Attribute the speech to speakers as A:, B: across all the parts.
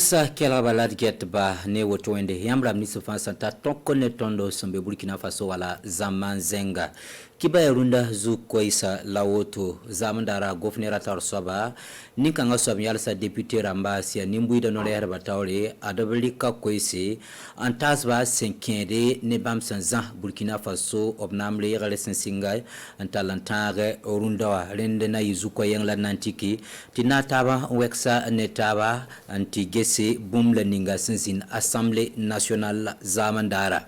A: Musa kela balad get ba ne woto wende yambra mniso fansa ta tonkone tondo sombe Burkina Faso wala zaman zenga kiba yarunda zu koisa lawoto zaman dara gofnera tar soba ninkanga soba yalsa député ramba sia nimbuida no leher batawle adabalika koise antasba senkende ne bamsan zan Burkina Faso obnamle yale sensinga antalantare orundawa rende na yuzuko yengla nantiki tinataba weksa netaba anti gese bumla ninga sinsin Assemblée nationale zamandara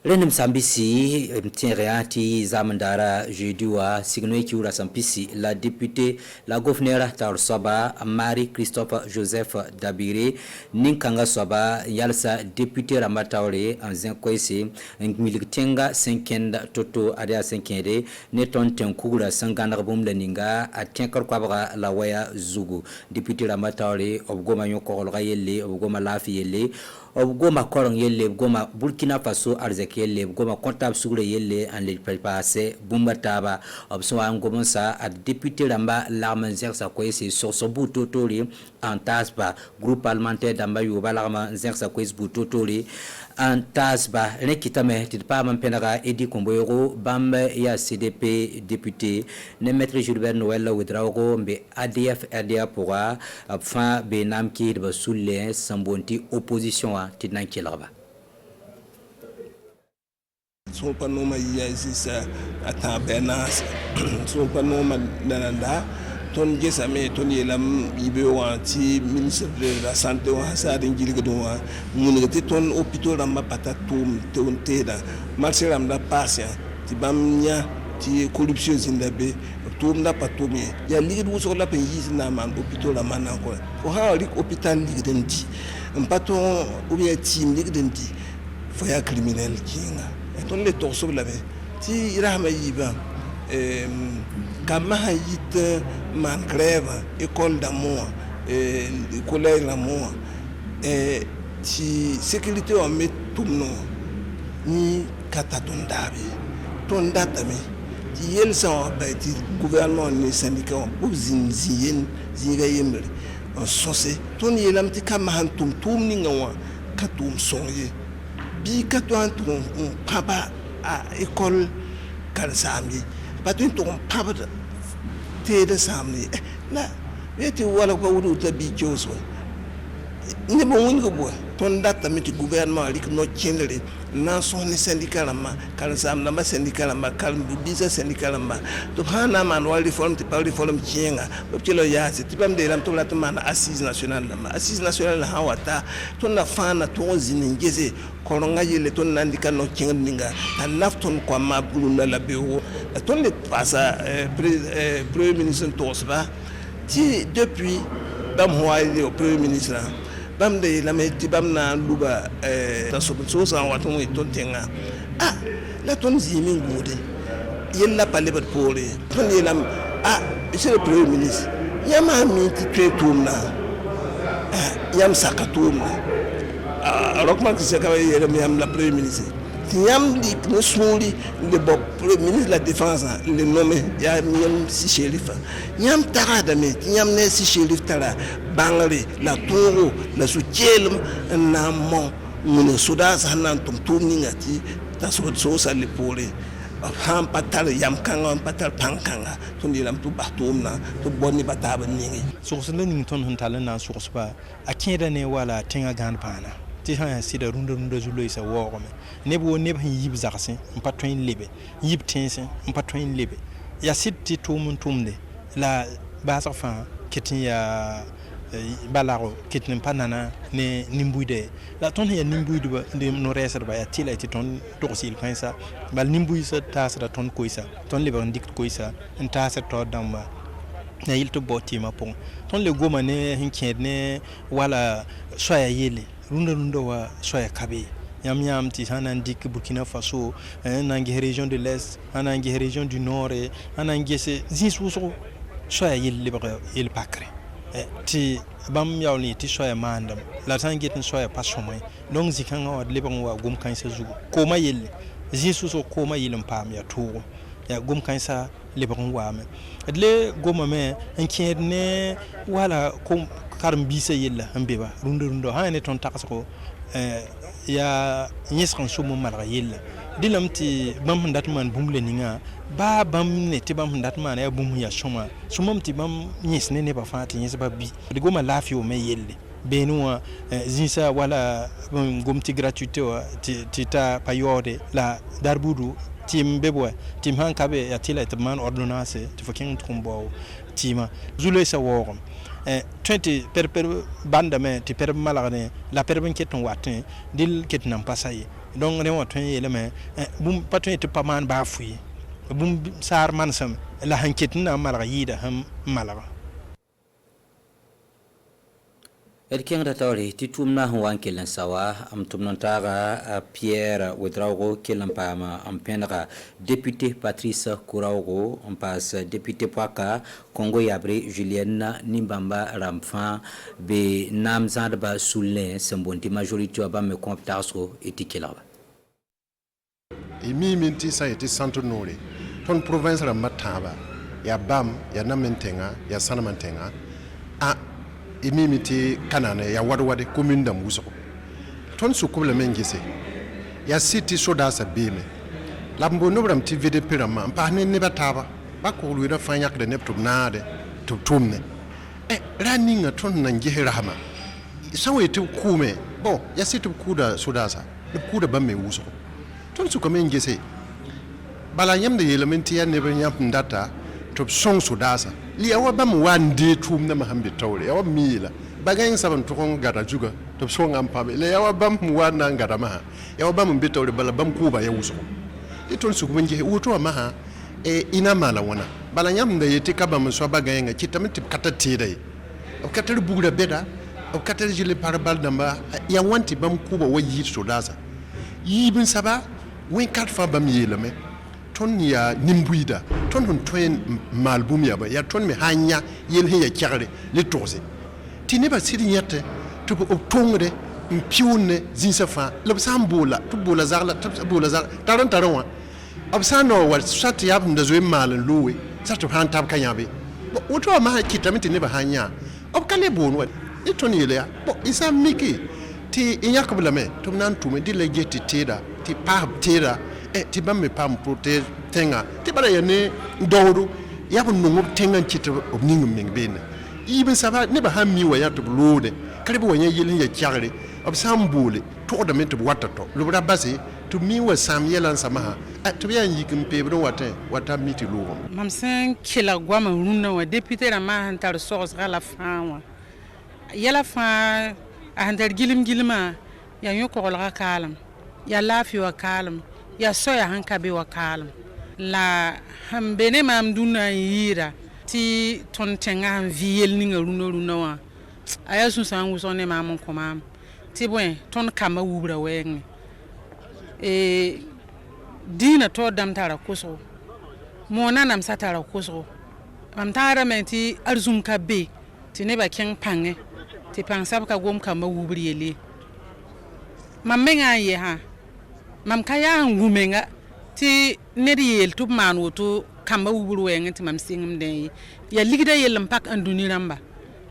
A: Renem Sambisi mtireati zamandara jeudi signo kiura Sambisi la députée la gouverneur tar soba Marie Christophe Joseph Dabire ninkanga soba yalsa député ramatawre en zenkoisi ngmilitenga 5 toto adia 5 neton tenkura sangana bumla ninga atenkar kwabra la waya zugu député ramatawre obgoma yoko yelle obgoma lafi yelle obgoma korong yelle obgoma Burkina Faso arzek yelle obgoma comptable sugure yelle en le préparer bumbataba obsoa ngomonsa a député ramba l'armanzer sa koyese sur son boutotori en tasba groupe parlementaire d'amba yoba l'arman zersa koyes boutotori en tasba nekitame tidpa mampenara edi komboyoro bamba ya CDP député ne maître Gilbert Noël Ouedraogo mbe ADF RDA pourra enfin benam ki de soulle sambonti opposition tidnan kelaba
B: so panoma yasisa ata benas so panoma nananda ton gesame ton yelam ibe wanti ministre de la santé wa sadin jilgado wa munigati ton hôpital ramba patatum ton teda marché ramda patient ti bamnya ti corruption zindabe tum da patumi ya ligue wo so la pe yisna man hôpital la man ko fo ha rik hôpital ligue denti mpaton ou bien team ligue denti fo ya criminel kinga ton le torso la ti irama yiba kama yit man grève école d'amour collège l'amour ti sécurité on met tumno ni katatondabi ton datami ti yel sa ba ti gouvernement ni syndicat pour zinzien ziga yemre en sosé ton yelam ti kama hantum tum ni ngawa katum sonye bi katwan tum papa à école kalsami patun to papa te de samni la yeti wala ko wudu tabi joso ne bo wongo bo ton data mi gouvernement lik no chenere na son ni syndicat ma kalsam na ma syndicat ma kalm bisa syndicat ma to hana man wal reform ti pa reform chenga do ti lo ya ti bam de lam to la man assise nationale ma assise nationale ha wata to na fana to zini ngeze koronga yele ton nandika no chenga ninga ta nafton kwa ma buluna la bewo ton le passa premier ministre tosba ti depuis bam hoye au premier ministre bam de la meti bam na luba ta so sa wato mo ton tenga la ton zimi ngode yella pale bat pole ton yelam monsieur le premier ministre yama mi ti twetumna yam sakatumna rokman ki se ka yam la premier ministre yam di no suri le bo premier ministre la défense le nommé yam si sheriff yam tarada me yam ne si sheriff tara bangare la toro la suchelm na mo mun suda sanan tum ningati ta so sa le pole ham patal yam kanga patal pankanga to ndilam tu batumna to bonni bataba ningi
C: so so ning ton huntalan na so ba akeda ne wala tinga gan pana ti ha sida runda zulo sa wo ne bo ne yib zakse patwin lebe yib tense patwin lebe ya sitti tumde la basa fa kitin ya balaro kitin panana ne nimbuide la ton ya nimbuide ba no reser ba ya tila ti ton torsil kansa bal nimbuide sa tasra ton koisa ton le ban dik koisa en tasra to damba na yilto botima pon ton le goma ne hinked ne wala soya yele runda wa soya kabe yam ti hanan dik Burkina Faso nangi région de l'Est hanangi région du Nord hanangi se zisuso soya yele ba il pakre ti bam yawni ti soya mandam la tangit soya pasomay donc zikanga wa leban wa gum kansa zugo koma yele zisuso koma yelem pam ya to ya gum kansa leban wa me le goma me en ne wala karam bisa yella hambeba rundo ha ne ton takasako ya nyeskan sumu mara yella dilam ti bam handat man bumle ninga ba bam ne ti bam handat man ya bum ya shoma sumam ti bam nyes ne ba fati nyes ba bi digo ma lafiyo me yelle benua zinsa wala gomti gratuité ti ta payode la darbudu tim bebo tim hankabe ya tila et man ordonnance ti fokin tumbo tima zule sa worum 20 per banda me ti per malagane la per ben keton watin dil ketnam pasay donc ne watin yele me bum patin ti paman ba fui bum sar mansam la hanketna malaga yida ham malaga
A: Erkeng ratawri titumna huwan kelan sawa am tumnantaga Pierre Wedraogo kelan pama am penra député Patrice Kouraogo on passe député Poaka Congo Yabre Julienne Nimbamba Ramfan be namzadba soulin sembonti majorité ba me comptaso etikelawa
D: imi minti sa eti centre nord ton province la mataba ya bam ya namentenga ya sanamantenga a imimiti kanana ya wadwade commune da muso ton su kubla mengese ya city soda sa beme lambo no bram tv de pirama pa ne bataba ba ko lu da fanya ka de ne tumnade tumne raninga ton nan je rahama sawe tu kume bo ya city kuda soda sa kuda ba me wuso ton su ko mengese bala yam de elementi ya ne ben yam ndata to song sudasa li awa bam wande tum na mahambe tawre awa mila bagayin saban to kon gada juga to song am pabe le awa bam wana ngada maha awa bam be tawre bala bam kuba ya wuso iton su kunje wuto maha ina mala wana bala nyam da yete kaba mun so bagayin kitamti katati dai o katar bugura beda o katar jile parabal damba ya wanti bam kuba wayi sudasa yibin saba wen kat fa bam yelame ton ya nimbuida ton hon toyen malbum ya ba ya ton me hanya yel he ya kyare le toze tini ba sidi nyate to tongre mpiune zinsafa le sambola to bola zarla to bola zar taran absano wa shat ya bunda zo malan lowe sat han tab kanyabe woto ma kitamiti ne ba hanya obkale bonwa e ton yele ya bo isa miki ti inyakabla me to nan tume dile geti teda ti pa teda ti bamme pam prote tenga ti bara yene dawru ya bu nungu tenga chita obningum mengbene ibn saba ne ba hammi wa ya to lode kare bo wanya yelin ya kyare obsambule to da meto watato lubra base to mi wa sam yelan sama to ya yikim pebro wata miti lugo
E: mam sen kila gwama runna wa député ra ma hantar sos gala fawa yala fa a hantar gilima ya yoko la kalam ya lafi wa kalam ya soya hankabe wa kalam la hambene mam duna yira ti ton tenga viel ninga runa wa aya su san wuso ne mam ko mam ti bwen ton kama wubra wen dina to dam tara kuso mona nam satara kuso am tara menti arzum ka be ti ne ba ken pange ti pansab ka gom kama wubri ele mam menga ye ha mam kaya ngumenga ti nedi yel tub man woto kamba wuburu wenga ti mam singum den ya ligida yel mpak anduni ramba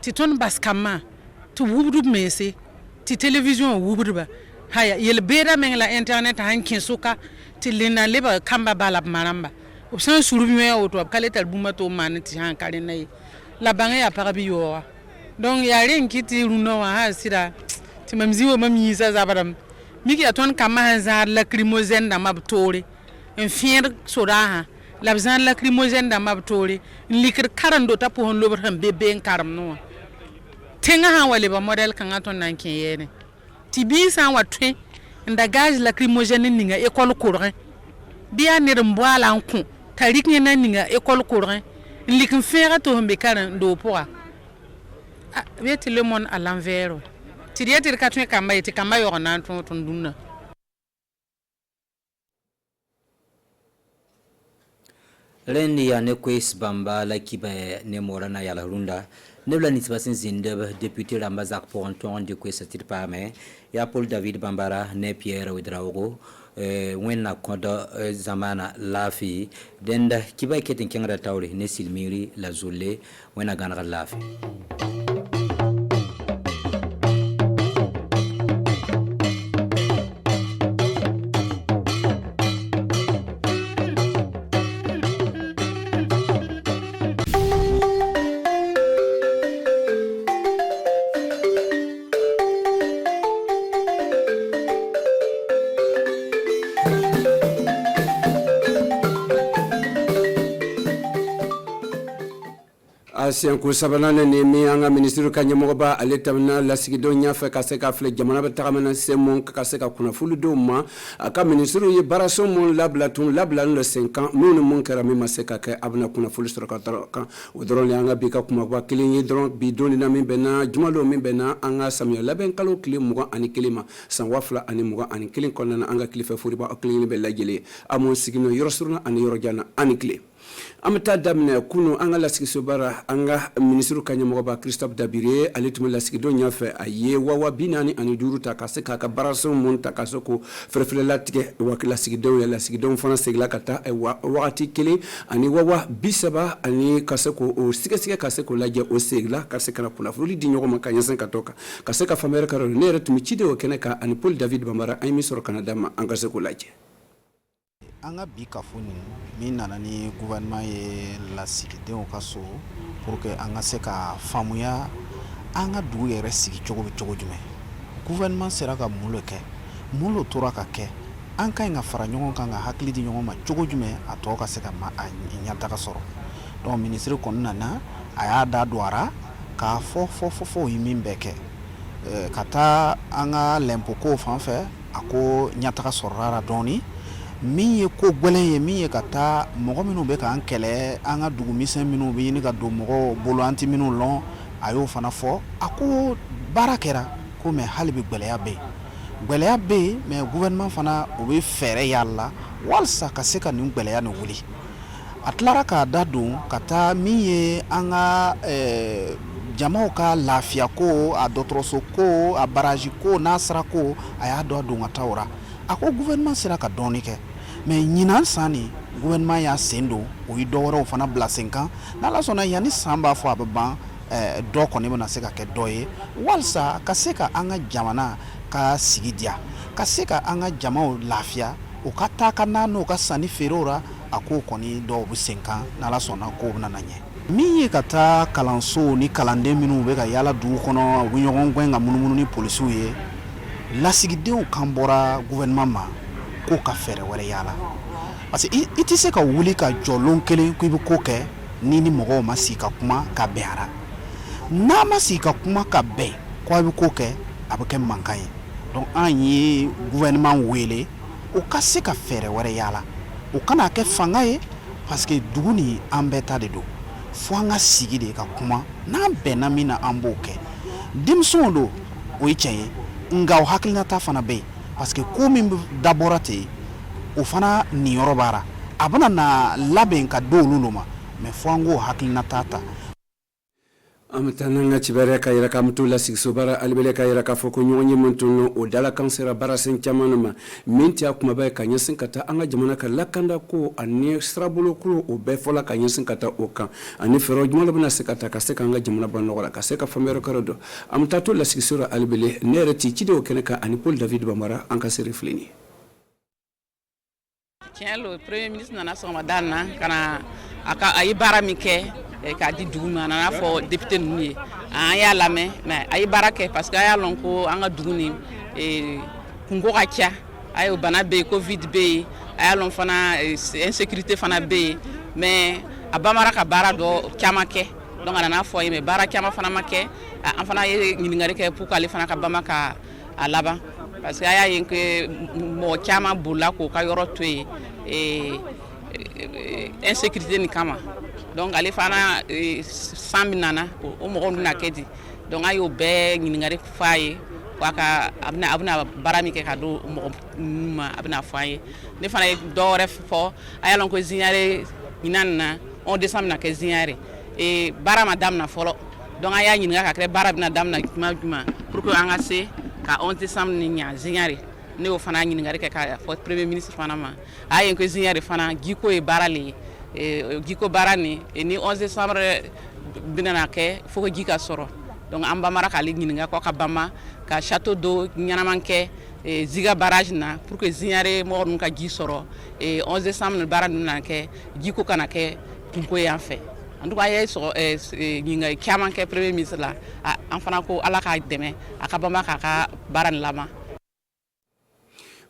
E: ti ton bas kama tu wuburu mese ti television wuburu ba haya yel beda mengla internet hankin suka ti lina leba kamba balab maramba opsan surubi me woto kale tal buma to man ti han kale nay la banga ya parabi yo donc ya ren kiti runo wa ha sira ti mam ziwo mam yisa zabaram miki aton kama hanzar lacrymogène da mabtore en fier soda labzan lacrymogène da mabtore likir karando ta po hon lobar han bebe en karam no tenga ha wale ba model kan aton nan ken yene ti bi san watwe nda gaz lacrymogène ninga école courant biya ne mbwala anku tarik ne nan ninga école courant likin fier to hon be karan do poa weti le monde à l'envers ti diati ka tun kamba yiti kamba yo nan ton dunna
A: Lendi ya ne kwes bamba la kiba ne morana ya la runda ne bla nitbasin zinde député Rambazak Ponton de kwes tir parme ya Paul David Bambara ne Pierre Wedraogo wenna kodo zamana lafi denda kiba ketin kengra tawri ne silmiri la zulle wenna ganra lafi
F: asianko sabanana ne mi anga ministru ka nyamoba ale tamna la sigido nya fa ka se ka fle jamana ba tagamana semon ka se ka kuna fulu do ma aka ministru ye baraso mon labla le 5 ans non mon kara mi maseka ka abna kuna fulu sura ka odron anga bi ka kuma ba kilin dron bi doni na mi bena jumalo mi bena anga samya laben kalo kili muga ani kilima san wafla ani muga ani kilin konna anga kilifa furi ba kilin be lajele amon sigino yorosurna ani yorojana ani kili amata damne kuno anga lasiki sobara anga ministru kanyamoba Christophe Dabire alituma lasiki do nyafe aye wawa binani ani duru takase kaka baraso mon takasoko frefle latike wakila sigido ya lasiki do fana segla kata e wakati kele ani wawa bisaba ani kaseko o sike kaseko laje o segla kaseka na pula fruli dinyo makanya sen katoka kaseka famere karo nere tumichide o keneka ani Paul David Bambara ay misoro Canada ma anga seko laje
G: anga bi kafuni min nana ni gouvernement ye lasigide o kaso pour que anga se ka famuya anga du yere sigi cogo jume gouvernement sera ka mulo ke mulo tora ka ke anka nga fara ɲɔgɔn kan ka hakili di ɲɔgɔn ma cogo jume a tɔ ka se ka ma a ɲata ka sɔrɔ donc ministre kɔni nana a y'a da duara ka fɔ yi min bɛ kɛ ka taa anga lempo ko fan fɛ a ko ɲata ka sɔrɔra dɔɔni min ye ko gwɛlɛn ye min ye ka taa mɔgɔ minnu bɛ k'an kɛlɛ an ka dugumisɛn minnu bɛ ɲini ka don mɔgɔw bolo an tɛ minnu lɔn a y'o fana fɔ a ko baara kɛra ko mɛ hali bi gwɛlɛya bɛ yen mɛ gouvernement fana o bɛ fɛɛrɛ yala walasa ka se ka nin gwɛlɛya nin wuli a tilara k'a da don ka taa min ye an ka jamaw ka lafiya ko a dɔgɔtɔrɔso ko a baraji ko n'a sara ko a y'a dɔn a don ka taa o ra a ko gouvernement sera ka dɔɔni kɛ mais ɲinan san ni gouvernement y'a sen don o ye dɔ wɛrɛw fana bila sen kan n'ala sɔnna yanni san b'a fɔ a bɛ ban dɔ kɔni bɛna se ka kɛ dɔ ye walasa ka se ka an ka jamana ka sigi diya ka se ka an ka jamaw lafiya o ka taa ka na n'o ka sanni feerew ra a ko kɔni dɔw bɛ sen kan n'ala sɔnna k'o bɛna na ɲɛ min ye ka taa kalanso ni kalanden minnu bɛ ka yaala dugu kɔnɔ u bɛ ɲɔgɔn gɛn ka munumunu ni polisiw ye lasigidenw kan bɔra gouvernement ma ko ka fɛɛrɛ wɛrɛ yala parce que i tɛ se ka wuli ka jɔlon kelen ko i bɛ ko kɛ ni mɔgɔw ma sigi ka kuma ka bɛn a la n'a ma sigi ka kuma ka bɛn ko a bɛ ko kɛ a bɛ kɛ mankan ye donc an ye gouvernement wele o ka se ka fɛɛrɛ wɛrɛ yala o kana kɛ fanga ye parce que dugu ni an bɛɛ ta de don fo an ka sigi de ka kuma n'an bɛnna min na an b'o kɛ denmisɛnw don o ye tiɲɛ ye nga o hakilinata fana bɛ yen parce que ko min dabɔra ten o fana niyɔrɔ b'a la a bɛna na labɛn ka di olu ma mais fo an k'o hakilinata ta
F: amtananga chibare ka yira kam tula siksobara albele ka yira ka foko nyonyi muntuno o dala kansera barasen chamanuma minti akuma ba ka nyesin kata anga jamana ka lakanda ko ani strabolo ko o be fola ka nyesin kata o kan ani fero jumala bana sekata ka seka anga jamana ban nogola ka seka famero karodo amtato la siksora albele nere ti chide o keneka ani Paul David Bambara anka se refleni
E: tiens le premier ministre nana soma dana kana aka ayi bara mi ke ka di dugu ma nana fɔ député ninnu ye an y'a lamɛn mais a ye baara kɛ parce que a y'a lɔn ko an ka dugu ni kungo ka ca a ye bana bɛ yen covid bɛ yen a y'a lɔn fana insécurité fana bɛ yen mais a ba mara ka baara dɔ caman kɛ donc a nana fɔ ye mais baara caman fana ma kɛ an fana ye ɲininkali kɛ pour que ale fana ka bama ka a laban parce que a y'a ye que mɔgɔ caman bolila k'o ka yɔrɔ to yen insécurité ni kama donc ale fana san min nana o mɔgɔw bɛna kɛ di donc a y'o bɛɛ ɲininkali f'a ye k'a ka a bɛna baara min kɛ ka di mɔgɔ ninnu ma a bɛna fɔ an ye ne fana ye dɔ wɛrɛ fɔ a y'a lɔn ko Zinare ɲinan nin na 11 décembre bɛna kɛ Zinare baara ma daminɛ fɔlɔ donc a y'a ɲininka ka kɛ baara bɛna daminɛ juma pour que an ka se ka 11 décembre ni ɲa Zinare ne y'o fana ɲininkali kɛ ka fɔ premier ministre fana ma a ye ko Zinare fana Giko ye baara le ye Giko baara ni 11 décembre bɛna kɛ fo ko ji ka sɔrɔ donc an ba mara k'ale ɲininka kɔ ka bama ka château d'eau ɲɛnaman kɛ Ziga barrage na pour que Zinare mɔgɔ ninnu ka ji sɔrɔ 11 décembre baara ninnu na kɛ Giko kana kɛ kunko yan fɛ en tout cas a ye ɲininkali caman kɛ premier ministre la an fana ko ala k'a dɛmɛ a ka bama k'a ka baara nin laban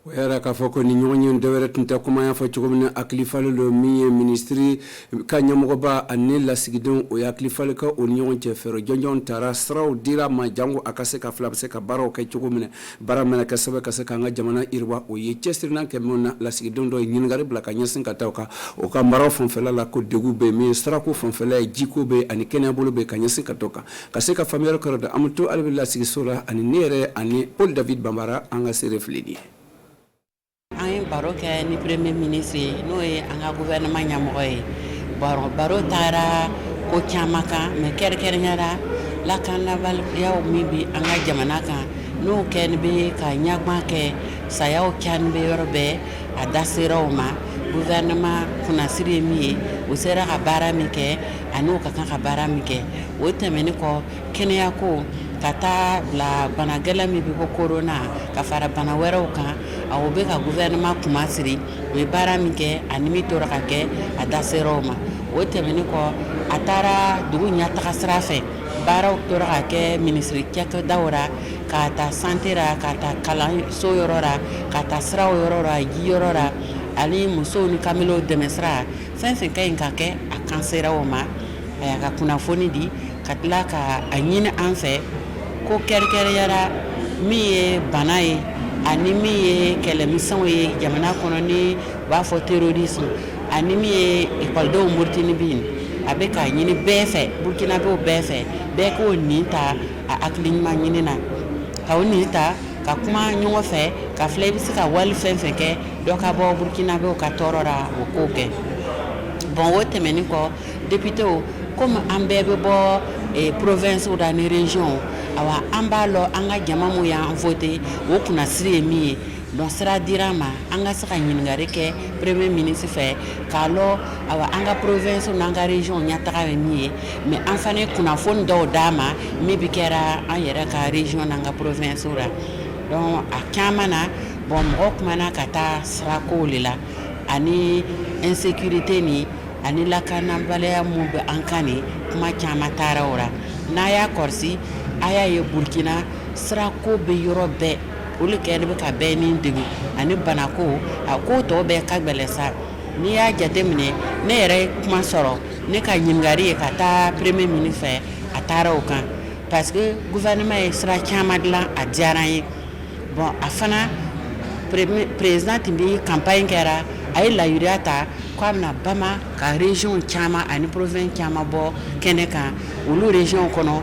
F: Wera ka foko ni nyonyi ndewere tunta kuma ya fa chugumna aklifalo lo mi ministry ka nyamogoba anela sigidon o ya aklifalo ka o nyon chefero jonjon tara straw dira ma jango akase ka flabse ka baro ka chugumna baramena ka sabe ka seka nga jamana irwa o ye chestri na ke mona la sigidon do nyingare blaka nyasin ka tawka o ka mbaro fonfela la ko degube mi stra ko fonfela jiko be ani kenya bolo be ka nyasin ka toka ka seka famero ko da amto albilla sigisora ani nere ani Paul David Bambara anga se refledi
H: an baro kɛ ni premier ministre n'o ye an ka gouvernement ɲɛmɔgɔ ye baro taara ko caman kan mais kɛrɛnkɛrɛnyara lakanabaliyaw min bi an ka jamana kan n'o kɛni bɛ ka ɲagban kɛ sayaw kɛni bɛ yɔrɔ bɛɛ a da sera o ma gouvernement kunnasiri ye min ye o sera ka baara min kɛ ani o ka kan ka baara min kɛ o tɛmɛni kɔ kɛnɛya ko ka taa bila bana gɛlɛn min bɛ bɔ corona ka fara bana wɛrɛw kan o bɛ ka gouvernement kuma siri o ye baara min kɛ ani min tora ka kɛ a da sera o ma o tɛmɛni kɔ a taara dugu ɲɛtaga sira fɛ baaraw tora ka kɛ ministre cɛkɛdaw ra ka taa santé ra ka taa kalanso yɔrɔ ra ka taa siraw yɔrɔ ra ji yɔrɔ ra ani musow ni kamilenw dɛmɛ sira fɛn fɛn ka ɲi ka kɛ a kan sera o ma a y'a ka kunnafoni di ka tila ka a ɲini an fɛ ko kɛrɛnkɛrɛnyara min ye bana ye ani min ye kɛlɛmisɛnw ye jamana kɔnɔ ni u b'a fɔ terrorisme ani min ye ekɔlidenw murutini bin a bɛ k'a ɲini bɛɛ fɛ burukinabew bɛɛ fɛ bɛɛ k'o nin ta a hakili ɲuman ɲini na ka o nin ta ka kuma ɲɔgɔn fɛ ka filɛ i bɛ se ka wali fɛn fɛn kɛ dɔ ka bɔ burukinabew ka tɔɔrɔ ra o k'o kɛ bon o tɛmɛni kɔ députéw comme an bɛɛ bɛ bɔ province ra ni région awa an b'a lɔ an ka jama mun y'an voté o kunnasiri ye min ye donc sira dira ma an ka se ka ɲininkali kɛ premier ministre fɛ k'a lɔ awa an ka province n'an ka région ɲɛtaga ye min ye mais an fana ye kunnafoni dɔw d'a ma min bi kɛra an yɛrɛ ka région n'an ka province ra donc a caman na bon mɔgɔ kumana ka taa sirakow de la ani insécurité ni ani lakanabaliya mun bɛ an kan ni kuma caman taara o ra n'a y'a kɔlɔsi a y'a ye burkina sirako bɛ yɔrɔ bɛɛ olu kɛlen bɛ ka bɛɛ ni degun ani banako a ko tɔw bɛɛ ka gɛlɛn sa n'i y'a jateminɛ ne yɛrɛ ye kuma sɔrɔ ne ka ɲininkali ye ka taa premier ministre fɛ a taara o kan parce que gouvernement ye sira caman dilan a diyara n ye bon a fana président tun bɛ campagne kɛra a ye layiriya ta k'a bɛna bama ka région caman ani province caman bɔ kɛnɛ kan olu région kɔnɔ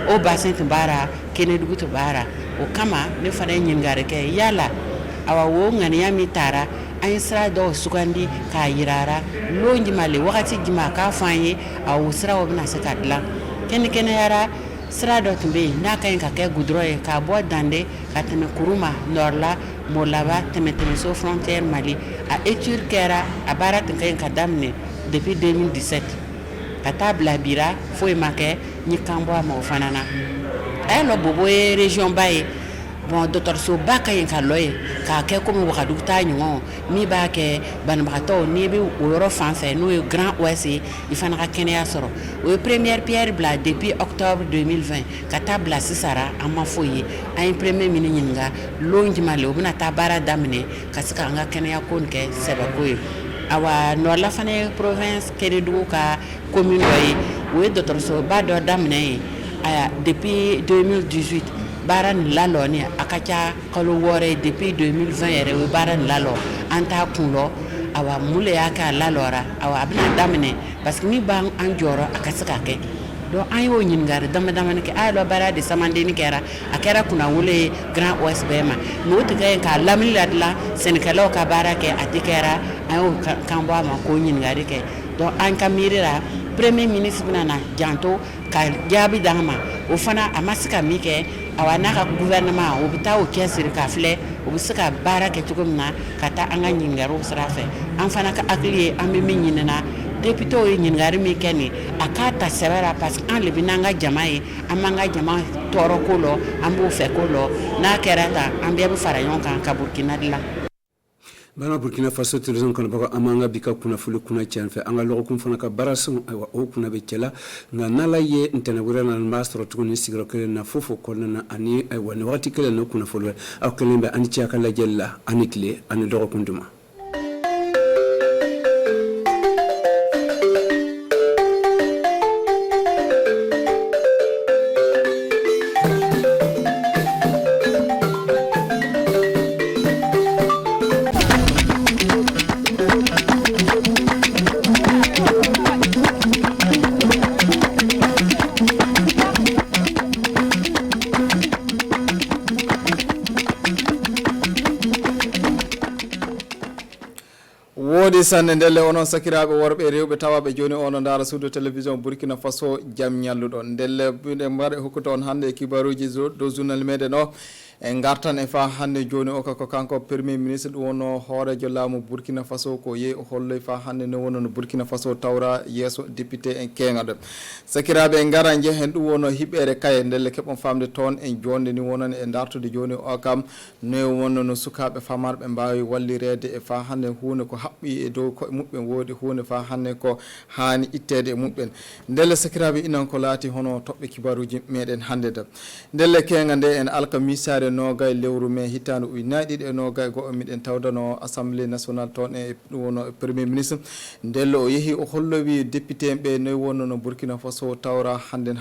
H: o bassin tun b'a ra Kɛnɛdugu tun b'a ra o kama ne fana ye ɲininkali kɛ yala awa o ŋaniya min taara an ye sira dɔw sugandi k'a yira ra lon jumɛn le wagati jumɛn a k'a fɔ an ye a o siraw bɛna se ka dilan kɛnɛkɛnɛyara sira dɔ tun bɛ yen n'a ka ɲi ka kɛ goudron ye k'a bɔ Dande ka tɛmɛ Kuruma Nɔrla Molaba tɛmɛtɛmɛso frontière Mali a étude kɛra a baara tun ka ɲi ka daminɛ depuis 2017 ka taa bila bira foyi ma kɛ ni kan bɔ a ma o fana na a y'a lɔ Bobo ye région ba ye bon dɔgɔtɔrɔsoba ka ɲi ka lɔ ye k'a kɛ komi Wagadugu ta ɲɔgɔn min b'a kɛ banabagatɔw n'i bɛ o yɔrɔ fan fɛ n'o ye Grand Ouest ye i fana ka kɛnɛya sɔrɔ o ye première pierre bila depuis octobre 2020 ka taa bila sisan ra an ma foyi ye an ye premier ministre ɲininka lon jumɛn le o bɛna taa baara daminɛ ka se k'an ka kɛnɛya ko nin kɛ sɛbɛko ye awa Nɔrla fana ye province Kɛnɛdugu ka commune dɔ ye o ye dɔgɔtɔrɔsoba dɔ daminɛ ye depuis 2018 baara nin lalɔni a ka ca kalo 6 ye depuis 2020 yɛrɛ o ye baara nin lalɔ an t'a kun lɔ awa mun le y'a kɛ a lalɔra awa a bɛna daminɛ parce que min b'an jɔyɔrɔ a ka se ka kɛ donc an y'o ɲininkali dama damani kɛ a ye lɔ baara de samandeni kɛra a kɛra kunnawolo ye Grand Ouest bɛɛ ma mais o tɛ kɛ k'a lamini ladilan sɛnɛkɛlaw ka baara kɛ a tɛ kɛra an y'o kan bɔ a ma k'o ɲininkali kɛ donc an ka miiri la premier ministre bɛna na janto ka jaabi d'an ma o fana a ma se ka min kɛ awa n'a ka gouvernement o bɛ taa o cɛsiri ka filɛ o bɛ se ka baara kɛ cogo min na ka taa an ka ɲininkaliw sira fɛ an fana ka hakili ye an bɛ min ɲinina députéw ye ɲininkali min kɛ nin a k'a ta sɛbɛ ra parce que an le bɛ n'an ka jama ye an b'an ka jama tɔɔrɔ ko lɔ an b'o fɛ ko lɔ n'a kɛra tan an bɛɛ bɛ fara ɲɔgɔn kan ka Burkina dilan
F: bana Burkina Faso television kono bako amanga bika kuna fulu kuna chanfe anga logo kun fana ka barason aywa o kuna be cela nga nala ye ntana wurana mastro tukuni sigro kele na fofo kono na ani aywa ne wati kele no kuna fulu akele be ani chaka la jella anikle ani logo kunduma
I: wodi sanne ndelle onon sakiraɓe worɓe rewɓe tawaɓe joni ono dara suudu télévision Burkina Faso jam ñalluɗon ndelle ɓe mbaɗa hokkuta on hande kibaruji dow journal meɗen o en gartan e fa hande joni o ko kanko premier ministre ɗum wonno hoorejo laamu Burkina Faso ko yeeyi o holloy fa hande no wonno no Burkina Faso tawra yesso député en keŋaɗo sakiraɓe en gara jehen ɗum wonno hiɓɓere kaye ndelle keɓon famde toon en jonde ni wonani e dartude joni o kam no wonno no sukaɓe famarɓe mbawi wallirede e fa hande hunde ko haɓɓi e dow koye muɓɓen woodi hunde fa hande ko hani ittede e muɓɓen ndelle sakiraɓe inan ko laati hono toɓɓe kibaruji meɗen hande da ndelle keŋa nde en alkamisare nogay lewru mai hitande ujunnaje ɗiɗi e nogay go'o miɗen tawdano assemblée nationale toon e ɗum wono premier ministre ndelle o yeehi o hollowi député ɓe noyi wonno no Burkina Faso tawra handen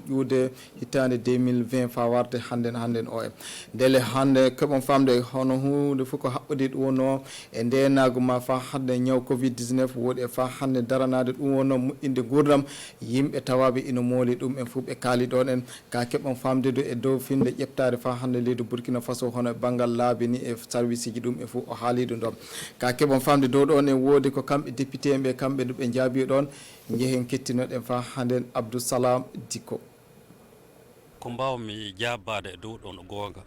I: ƴuude hitande 2020 fa warde handen o e ndelle hande keɓon famde hono hunde fof ko haɓɓude ɗum wonno e ndenago ma fa hande ñaw covid 19 woodi e fa hande daranade ɗum wonno moƴƴinde gurdam yimɓe tawaɓe ina mooli ɗum en fof ɓe kaali ɗon en ka keɓon famde e dow finde ƴeftade fa hande leydi Burkina Faso hono bangal laabi ni e service ji ɗum e fof o haali ɗum ɗon ka keɓon famde dow ɗon en woodi ko kamɓe député ɓe kamɓe ɓe jaabi ɗon jehen kettinoɗen fa hande Abdoussalam Dicko
J: ko mbawmi jabbade e dow ɗon gonga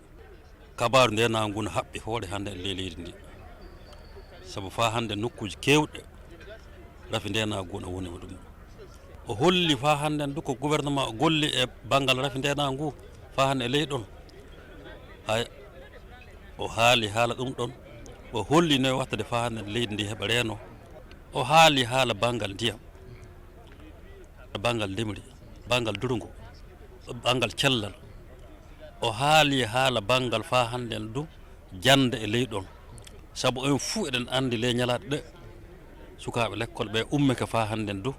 J: kabaru ndenagol no haɓɓi hoore hande e leydi ndi sabu fa hande nokkuji kewɗe rafi ndenagol o woni ɗum o holli fa hande ndu ko gouvernement o golli e banggal rafi ndenagol fa hande e leyɗon hay o haali haala ɗum ɗon o holli no wattade fa hande leydi ndi heɓa reeno o haali haala bangal ndiyam bangal ndemri bangal durgo bangal cellal o haali haala bangal fa hande ndu jande e leyɗon sabu en fuu eɗen andi ley ñalaɗe ɗe sukaɓe l'école ɓe ummeke fa hande ndu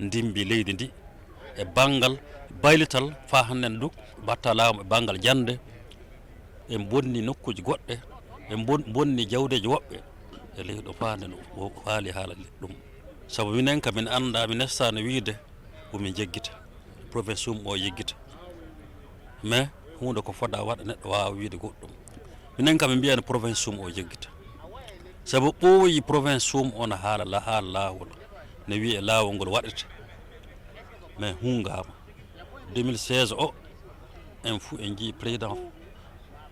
J: ndimbi leydi ndi e bangal baylital fa hande ndu batta laamu e bangal jande en bonni nokkuji goɗɗe en bonni jawdeji woɓɓe e leyɗo fa hande o haali haala ɗum sabu minen kam min anda mi nestano wiide komin jeggita province sum o yeggita mais hunde ko foɗa waɗa neɗɗo wawa wiide goɗɗum minen kam min mbiyani province sum o jeggita sabu ɓooyi province sum o no haala laawol ne wiye laawol ngol waɗete mais hungama 2016 o en fuu en jii président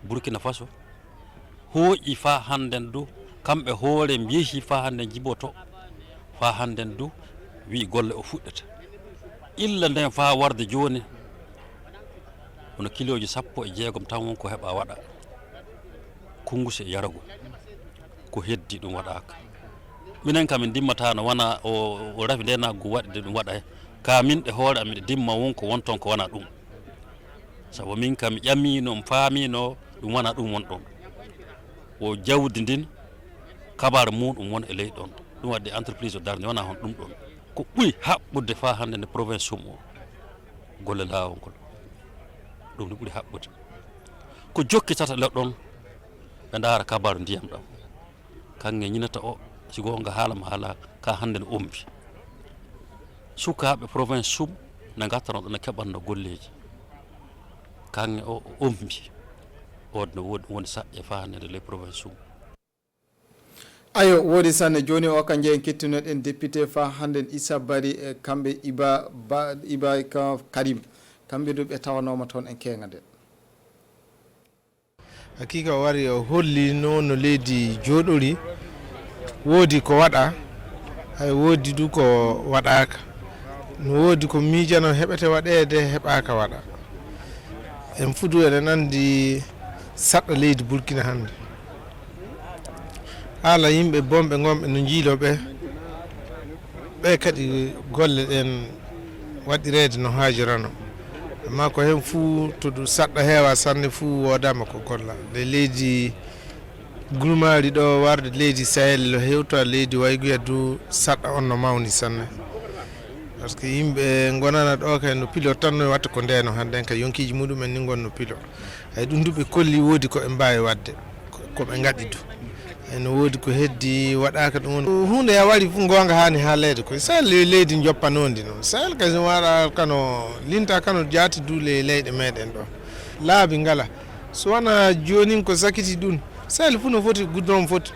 J: Burkina Faso hooƴi fa hannden du kamɓe hoore mbiyehi fa hannden jiboto fa hannden du wi golle o fuɗɗata illa nden fa warde joni hono kiloji 16 tan wonko heɓa waɗa kunguse e yarago ko heddi ɗum waɗaka minen kam min dimmata no wona o rafi ndenago waɗde ɗum waɗa ka min ɗe hoore amin dimma wonko wonton ko wona ɗum sabu min kam mi ƴammino mi faamino ɗum wona ɗum won ɗon o jawdi ndin kabaru muɗum won e ley ɗon ɗum wadde entreprise o darde wona hon ɗum ɗon ko ɓuuri haɓɓude fa hande nde province sum o golle laawol ngol ɗum ne ɓuuri haɓɓude ko jokkitata leɗɗon ɓe ndaara kabaru ndiyam ɗam kanŋe ñinata o si gonga haalama haala ka hande ne ombi sukaɓe province sum ne gattano ɗo ne keɓanno golleji kanŋe o ombi on no woni saƴƴe fa hande nde les province sum
I: ayo woodi sanne joni o kan jeyen kettinoɗen député fa hande Issa Bari e kamɓe Iba Karim kamɓe ɗo ɓe tawanoma toon en kenga nde
K: hakika wari o holli no leydi joɗori woodi ko waɗa hay woodi du ko waɗaka no woodi ko miijano heɓete waɗede heɓaka waɗa en fudu eɗen andi saɗɗo leydi Burkina hande haala yimɓe bomɓe gonɓe no jiiloɓe ɓe kadi golle ɗen waɗirede no haajirano amma ko hen fuu to ɗum saɗɗa heewa sanne fuu wodama ko golla nde leydi gulmari ɗo warde leydi sahel no hewta leydi wayguya du saɗɗa on no mawni sanne par ce que yimɓe gonana ɗo kay no pilo tan no watta ko ndeno hannden kay yonkiji muɗumen ni gonno pilo ay ɗum du ɓe kolli woodi koɓe mbawi wadde koɓe gaɗi du ene woodi ko heddi waɗaka ɗum hunde ya waɗi fu gonga hani haalede koye sahel leydi joppanodi noon sahel kay so waɗa kano linta kano jaati duule leyɗe meɗen ɗo laabi ngala so wona joni ko sakiti ɗum sahel fu no foti goudron foti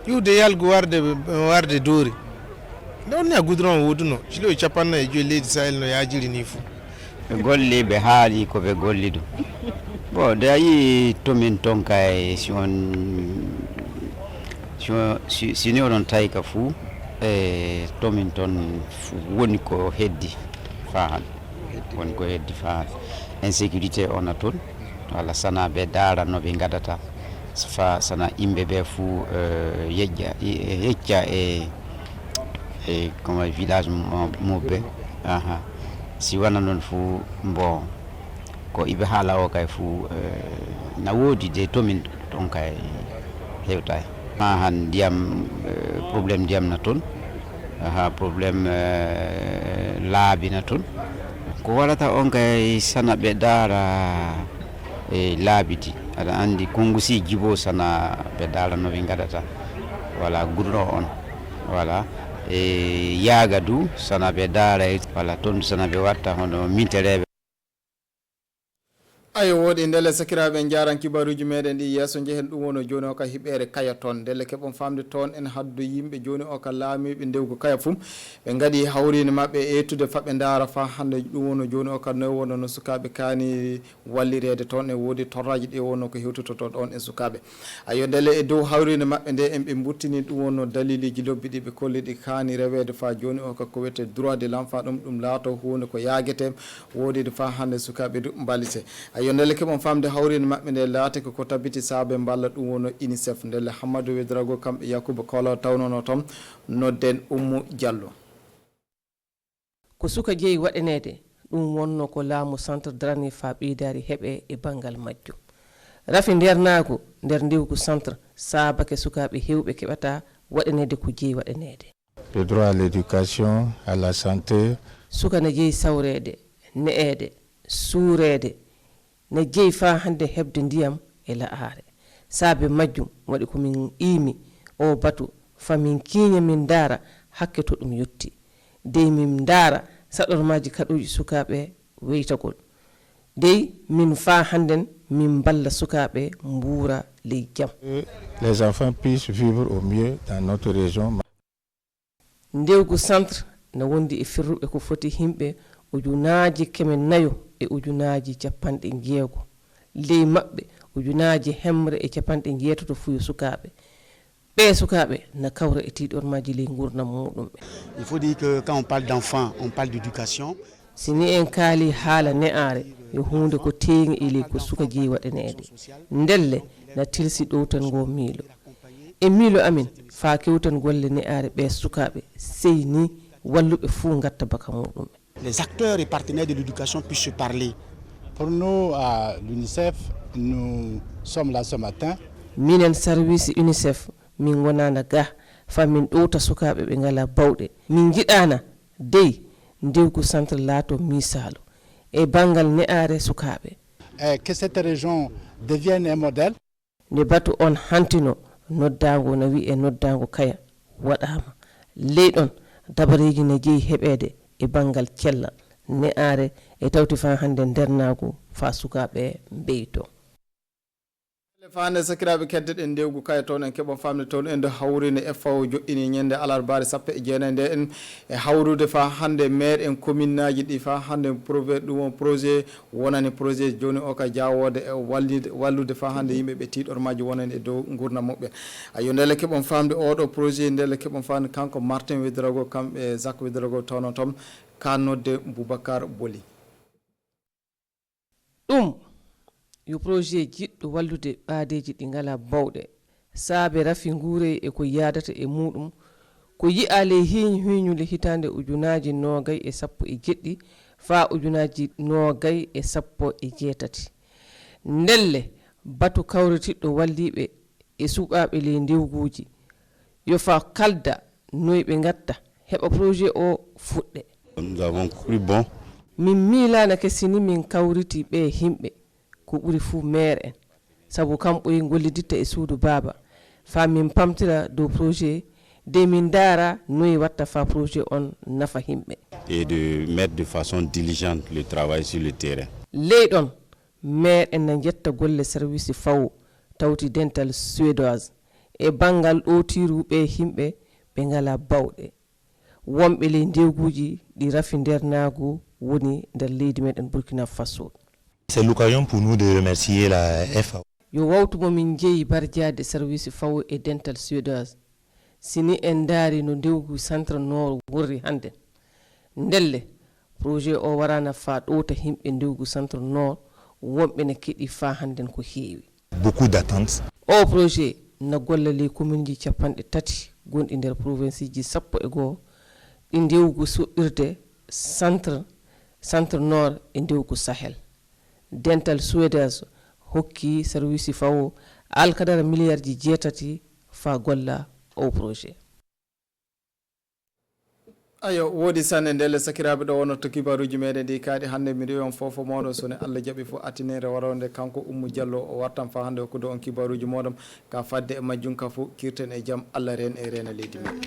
K: ƴiwde yalgu warde doori nde wonni a goudron woduno ciloji 45 leydi sahel no yajiri ni fuu
L: ɓe golli ɓe haali ko ɓe golli ɗum bon de a yi tomin ton kay sini oɗon tawi ka fuu e tomin ton woni ko heddi fahan woni ko heddi fahan insécurité ona toon walla sana ɓe daara no ɓe gadata fa sana yimɓe ɓe fuu yecca e comme village moɓɓe si wona noon fuu bon ko iɓe haala o kay fuu na woodi de tomin ton kay hewtay han ndiyam probléme ndiyam na toon probléme laabi na toon ko waɗata on kay sana ɓe daara e laabidi aɗa andi kongusi jibo sana ɓe daara no ɓe gadata voilà goudron on voilà e yaaga du sana ɓe daara voilà toon sana ɓe watta hono mintereɓe
I: ayo woɗi ndele sakiraɓe jaran kibaruji meɗen ɗi yesso jehen ɗum wono joni o ka hiɓere kaya toon ndele keɓon famde toon en haddu yimɓe joni o ka laamiɓe ndewgo kaya fum ɓe gaɗi hawrine mabɓe ettude faɓe daara fa hande ɗum wono joni o ka noy wono no sukaɓe kani wallirede toon e woodi torraji ɗi wonno ko hewtoto ɗon e sukaɓe ayo ndele e dow hawrine mabɓe nde en ɓe buttini ɗum wonno daliliji lobbi ɗi ɓe kolli ɗi kani rewede fa joni o ka ko wiyete droit de l' enfant ɗum laato hunde ko yaguete woodide fa hande sukaɓe du ballite ayo ndele keɓon famde hawrine mabɓe nde laatake ko tabiti saabe balla ɗum wono unicef ndele hammadou wedrago kamɓe yakouba kolo tawnono toon nodden Oumou Diallo
M: ko suka jeeyi waɗanede ɗum wonno ko laamu centre drani fa ɓeydari heeɓe e banggal majjum rafi ndernago nder ndewgu centre saabake sukaɓe hewɓe keɓata waɗanede ko jeeyi waɗanede
N: le droit à l'éducation à la santé
M: suka ne jeeyi sawrede ne'ede suurede ne jeeyi fa hande hebde ndiyam e la'are saabe majjum waɗi komin iimi o batu famin kiiña min daara hakke to ɗum yetti dey min daara saɗormaji kaɗuji sukaɓe weytagol dey min fa handen min balla sukaɓe mbuura ley jam
N: les enfants puissent vivre au mieux dans notre région
M: ndewgu centre ne wondi e firruɓe ko foti himɓe ujunaji kemen nayo e ujunaji capanɗe jeego ley maɓɓe ujunaji hemre e capanɗe jeetoto fuyo sukaɓe ɓe sukaɓe na kawra e tiɗormaji ley gurdam muɗum ɓe
O: il faut dire que quand on parle d'enfant on parle d'éducation
M: sini en kaali haala ne'are yo hunde ko teŋi e ley ko suka jeeyi waɗanede ndelle na tilsi ɗowtan ngo miilo e miilo amin fa kewtan golle ne'are ɓe sukaɓe seyni walluɓe fuu gatta baka muɗum ɓe
O: les acteurs et partenaires de l'éducation puissent se parler.
N: Pour nous, à l'UNICEF, nous sommes là ce matin.
M: Minen service UNICEF, min wonana ga, fa min ɗowta sukaɓe ɓe ngala bawɗe. Min jiɗana dey ndewgu centre laato misalo e bangal ne'are sukaɓe.
N: Que cette région devienne un modèle.
M: Ne batu on hantino noddago na wi e noddago kaya waɗama. Leyɗon dabareji ne jeeyi heɓede e bangal cellal ne'are e tawti fa hande ndernago fa sukaɓe mbeyto
I: fande sakiraɓe keddeɗen ndewgu kaya toon en keɓon famde toon ende hawrine e faw joɗɗini ñande alarbare sappo e jeenayi nde en e hawrude fa hande maire en commune aji ɗi fa hande ɗum on projet wonani projet joni o ka jawode e wallude fa hande yimɓeɓe tiɗormaji wonani e dow gurdam moɓɓe ayo ndele keɓon famde oɗo projet ndele keɓon famde kanko Martin Wedrago kamɓe Jacques Wedrago tawno tom kannodde Boubacar Boli
M: ɗum yo projet jiɗɗo wallude ɓaadeji ɗi ngala bawɗe saabe rafi nguure e ko yadata e muɗum ko yi'a ley hiñule hitande ujunaji 2017 fa ujunaji 2017 ndelle batu kawritiɗɗo walliɓe e suɓaɓe ley ndewguji yo fa kalda noy ɓe gatta heɓa projet o fuɗɗe.
P: Nous avons cru bon.
M: Min milana kesini min kawriti ɓe himɓe ko ɓuri fuu maire en sabu kam ɓoyi golliditta e suudu baaba fa min pamtira dow projet de min daara noyi watta fa projet on nafa himɓe
P: et de mettre de façon diligente le travail sur le terrain.
M: ley ɗon maire en na jetta golle service fawo tawti dental suédoise e bangal ɗotiruɓe himɓe ɓe ngala bawɗe wonɓe ley ndewguji ɗi rafi nder naagu woni nder leydi meɗen Burkina Faso.
Q: C'est l'occasion pour nous de remercier la FAO.
M: Yo wawtu mo min jeeyi bardiade service fawo e dental suédoise sini en daari no ndewgu centre nord wurri hande ndelle projet o warana fa ɗowta himɓe ndewgu centre nord wonɓe ne keɗi fa handen ko heewi.
Q: Beaucoup d'attentes.
M: O projet na golla ley commune ji 3 gonɗi nder province ji 11 ɗi ndewgu soɗɗirde centre nord e ndewgu Sahel. Dental suédoise hokki service fawo alkadara milliard ji 8 fa golla o projet.
I: ayo wodi sanne ndelle sakiraɓe ɗo wonno to kibaruji meɗen ɗi kaaɗi hannde mi rewi on fofo moɗon sone Allah jaaɓi fof atinere waronde kanko Oumou Diallo o wartan fa hannde hokkude on kibaruji moɗon ka fadde e majjum ka fof kirten e jaam Allah ren e rena leydi men.